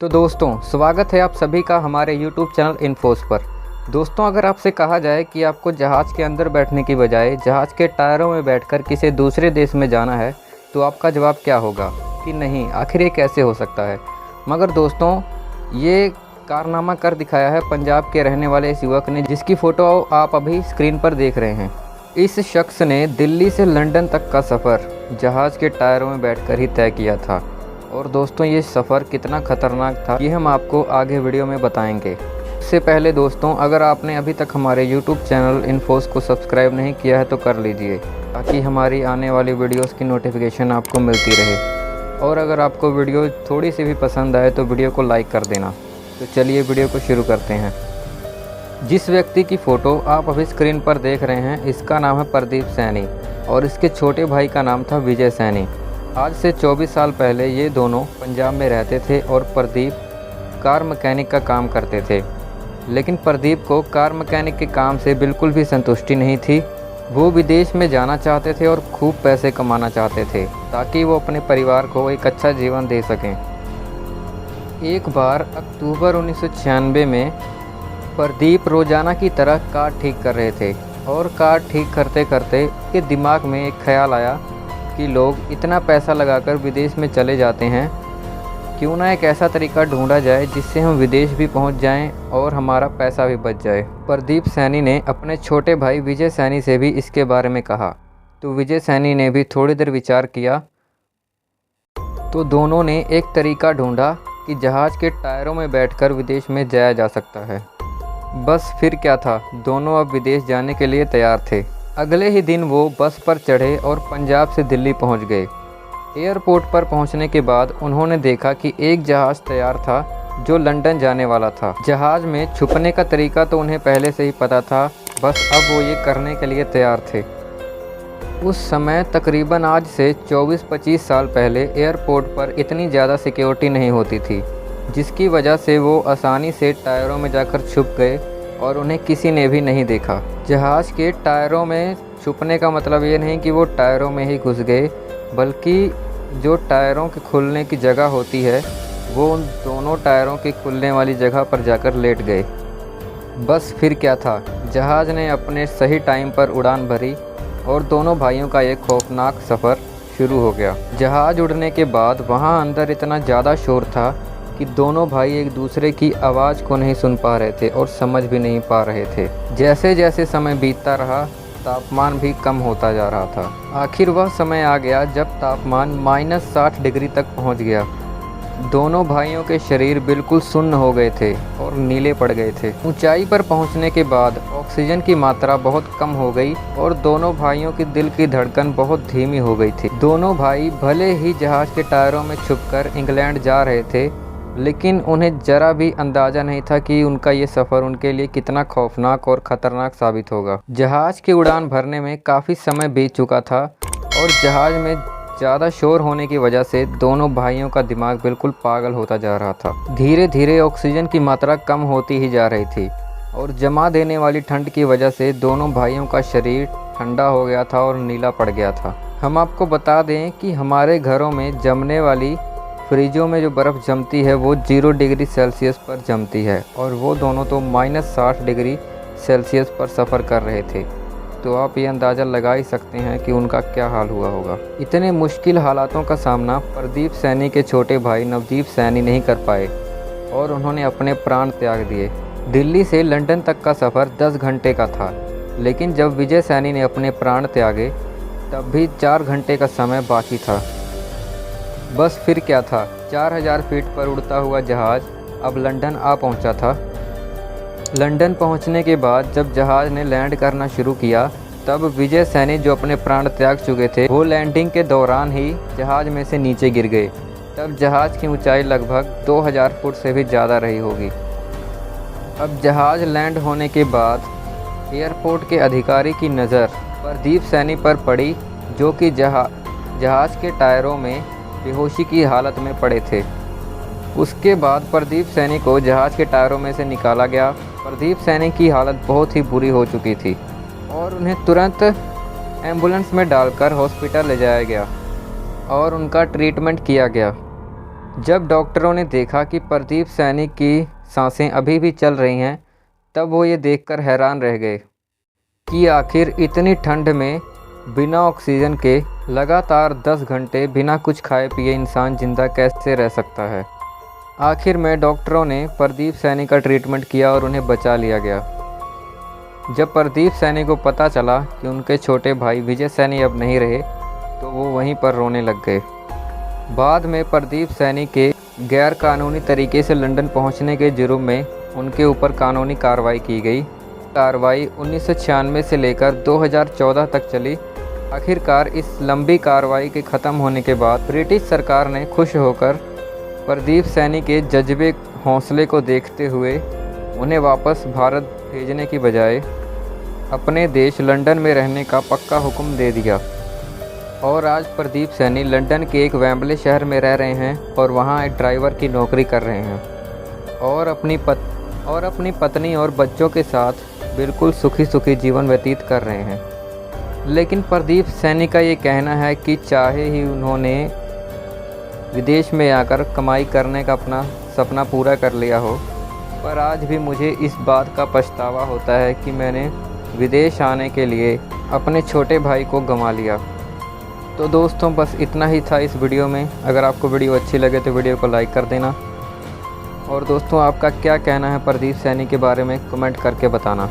तो दोस्तों, स्वागत है आप सभी का हमारे YouTube चैनल इन्फोस पर। दोस्तों, अगर आपसे कहा जाए कि आपको जहाज़ के अंदर बैठने की बजाय जहाज़ के टायरों में बैठकर किसी दूसरे देश में जाना है, तो आपका जवाब क्या होगा कि नहीं, आखिर ये कैसे हो सकता है। मगर दोस्तों, ये कारनामा कर दिखाया है पंजाब के रहने वाले इस युवक ने, जिसकी फ़ोटो आप अभी स्क्रीन पर देख रहे हैं। इस शख्स ने दिल्ली से लंदन तक का सफ़र जहाज़ के टायरों में बैठकर ही तय किया था। और दोस्तों, ये सफ़र कितना ख़तरनाक था ये हम आपको आगे वीडियो में बताएंगे। इससे पहले दोस्तों, अगर आपने अभी तक हमारे YouTube चैनल इन्फोस को सब्सक्राइब नहीं किया है तो कर लीजिए, ताकि हमारी आने वाली वीडियोस की नोटिफिकेशन आपको मिलती रहे। और अगर आपको वीडियो थोड़ी सी भी पसंद आए तो वीडियो को लाइक कर देना। तो चलिए वीडियो को शुरू करते हैं। जिस व्यक्ति की फ़ोटो आप अभी स्क्रीन पर देख रहे हैं, इसका नाम है प्रदीप सैनी और इसके छोटे भाई का नाम था विजय सैनी। आज से 24 साल पहले ये दोनों पंजाब में रहते थे और प्रदीप कार मैकेनिक का काम करते थे। लेकिन प्रदीप को कार मैकेनिक के काम से बिल्कुल भी संतुष्टि नहीं थी। वो विदेश में जाना चाहते थे और खूब पैसे कमाना चाहते थे, ताकि वो अपने परिवार को एक अच्छा जीवन दे सकें। एक बार अक्टूबर 1996 में प्रदीप रोज़ाना की तरह कार ठीक कर रहे थे और कार ठीक करते करते उसके दिमाग में एक ख्याल आया कि लोग इतना पैसा लगाकर विदेश में चले जाते हैं, क्यों ना एक ऐसा तरीका ढूंढा जाए जिससे हम विदेश भी पहुंच जाएं और हमारा पैसा भी बच जाए। प्रदीप सैनी ने अपने छोटे भाई विजय सैनी से भी इसके बारे में कहा, तो विजय सैनी ने भी थोड़ी देर विचार किया। तो दोनों ने एक तरीका ढूंढा कि जहाज़ के टायरों में बैठकर विदेश में जाया जा सकता है। बस फिर क्या था, दोनों अब विदेश जाने के लिए तैयार थे। अगले ही दिन वो बस पर चढ़े और पंजाब से दिल्ली पहुंच गए। एयरपोर्ट पर पहुंचने के बाद उन्होंने देखा कि एक जहाज़ तैयार था जो लंदन जाने वाला था। जहाज़ में छुपने का तरीका तो उन्हें पहले से ही पता था, बस अब वो ये करने के लिए तैयार थे। उस समय तकरीबन आज से 24-25 साल पहले एयरपोर्ट पर इतनी ज़्यादा सिक्योरिटी नहीं होती थी, जिसकी वजह से वो आसानी से टायरों में जाकर छुप गए और उन्हें किसी ने भी नहीं देखा। जहाज़ के टायरों में छुपने का मतलब ये नहीं कि वो टायरों में ही घुस गए, बल्कि जो टायरों के खुलने की जगह होती है, वो उन दोनों टायरों की खुलने वाली जगह पर जाकर लेट गए। बस फिर क्या था, जहाज़ ने अपने सही टाइम पर उड़ान भरी और दोनों भाइयों का एक खौफनाक सफ़र शुरू हो गया। जहाज़ उड़ने के बाद वहाँ अंदर इतना ज़्यादा शोर था कि दोनों भाई एक दूसरे की आवाज़ को नहीं सुन पा रहे थे और समझ भी नहीं पा रहे थे। जैसे जैसे समय बीतता रहा, तापमान भी कम होता जा रहा था। आखिर वह समय आ गया जब तापमान -60 डिग्री तक पहुंच गया। दोनों भाइयों के शरीर बिल्कुल सुन्न हो गए थे और नीले पड़ गए थे। ऊंचाई पर पहुंचने के बाद ऑक्सीजन की मात्रा बहुत कम हो गई और दोनों भाइयों की दिल की धड़कन बहुत धीमी हो गई थी। दोनों भाई भले ही जहाज़ के टायरों में छुपकर इंग्लैंड जा रहे थे, लेकिन उन्हें ज़रा भी अंदाज़ा नहीं था कि उनका ये सफ़र उनके लिए कितना खौफनाक और ख़तरनाक साबित होगा। जहाज़ की उड़ान भरने में काफ़ी समय बीत चुका था और जहाज़ में ज़्यादा शोर होने की वजह से दोनों भाइयों का दिमाग बिल्कुल पागल होता जा रहा था। धीरे धीरे ऑक्सीजन की मात्रा कम होती ही जा रही थी और जमा देने वाली ठंड की वजह से दोनों भाइयों का शरीर ठंडा हो गया था और नीला पड़ गया था। हम आपको बता दें कि हमारे घरों में जमने वाली फ्रिजों में जो बर्फ़ जमती है वो 0 डिग्री सेल्सियस पर जमती है और वो दोनों तो -60 डिग्री सेल्सियस पर सफ़र कर रहे थे। तो आप ये अंदाज़ा लगा ही सकते हैं कि उनका क्या हाल हुआ होगा। इतने मुश्किल हालातों का सामना प्रदीप सैनी के छोटे भाई नवदीप सैनी नहीं कर पाए और उन्होंने अपने प्राण त्याग दिए। दिल्ली से लंदन तक का सफ़र 10 घंटे का था, लेकिन जब विजय सैनी ने अपने प्राण त्यागे तब भी 4 घंटे का समय बाकी था। बस फिर क्या था, 4000 फीट पर उड़ता हुआ जहाज़ अब लंदन आ पहुंचा था। लंदन पहुंचने के बाद जब जहाज़ ने लैंड करना शुरू किया, तब विजय सैनी जो अपने प्राण त्याग चुके थे, वो लैंडिंग के दौरान ही जहाज़ में से नीचे गिर गए। तब जहाज़ की ऊंचाई लगभग 2000 फुट से भी ज़्यादा रही होगी। अब जहाज़ लैंड होने के बाद एयरपोर्ट के अधिकारी की नज़र प्रदीप सैनी पर पड़ी, जो कि जहाज़ के टायरों में बेहोशी की हालत में पड़े थे। उसके बाद प्रदीप सैनी को जहाज़ के टायरों में से निकाला गया। प्रदीप सैनी की हालत बहुत ही बुरी हो चुकी थी और उन्हें तुरंत एम्बुलेंस में डालकर हॉस्पिटल ले जाया गया और उनका ट्रीटमेंट किया गया। जब डॉक्टरों ने देखा कि प्रदीप सैनी की सांसें अभी भी चल रही हैं, तब वो ये देखकर हैरान रह गए कि आखिर इतनी ठंड में बिना ऑक्सीजन के लगातार 10 घंटे बिना कुछ खाए पिए इंसान जिंदा कैसे रह सकता है। आखिर में डॉक्टरों ने प्रदीप सैनी का ट्रीटमेंट किया और उन्हें बचा लिया गया। जब प्रदीप सैनी को पता चला कि उनके छोटे भाई विजय सैनी अब नहीं रहे, तो वो वहीं पर रोने लग गए। बाद में प्रदीप सैनी के गैर कानूनी तरीके से लंदन पहुंचने के जुर्म में उनके ऊपर कानूनी कार्रवाई की गई। कार्रवाई 1996 से लेकर 2014 तक चली। आखिरकार इस लंबी कार्रवाई के ख़त्म होने के बाद ब्रिटिश सरकार ने खुश होकर प्रदीप सैनी के जज्बे हौसले को देखते हुए उन्हें वापस भारत भेजने की बजाय अपने देश लंदन में रहने का पक्का हुक्म दे दिया। और आज प्रदीप सैनी लंदन के एक वेम्बले शहर में रह रहे हैं और वहां एक ड्राइवर की नौकरी कर रहे हैं और अपनी पत्नी और बच्चों के साथ बिल्कुल सुखी जीवन व्यतीत कर रहे हैं। लेकिन प्रदीप सैनी का ये कहना है कि चाहे ही उन्होंने विदेश में आकर कमाई करने का अपना सपना पूरा कर लिया हो, पर आज भी मुझे इस बात का पछतावा होता है कि मैंने विदेश आने के लिए अपने छोटे भाई को गंवा लिया। तो दोस्तों, बस इतना ही था इस वीडियो में। अगर आपको वीडियो अच्छी लगे तो वीडियो को लाइक कर देना। और दोस्तों, आपका क्या कहना है प्रदीप सैनी के बारे में कमेंट करके बताना।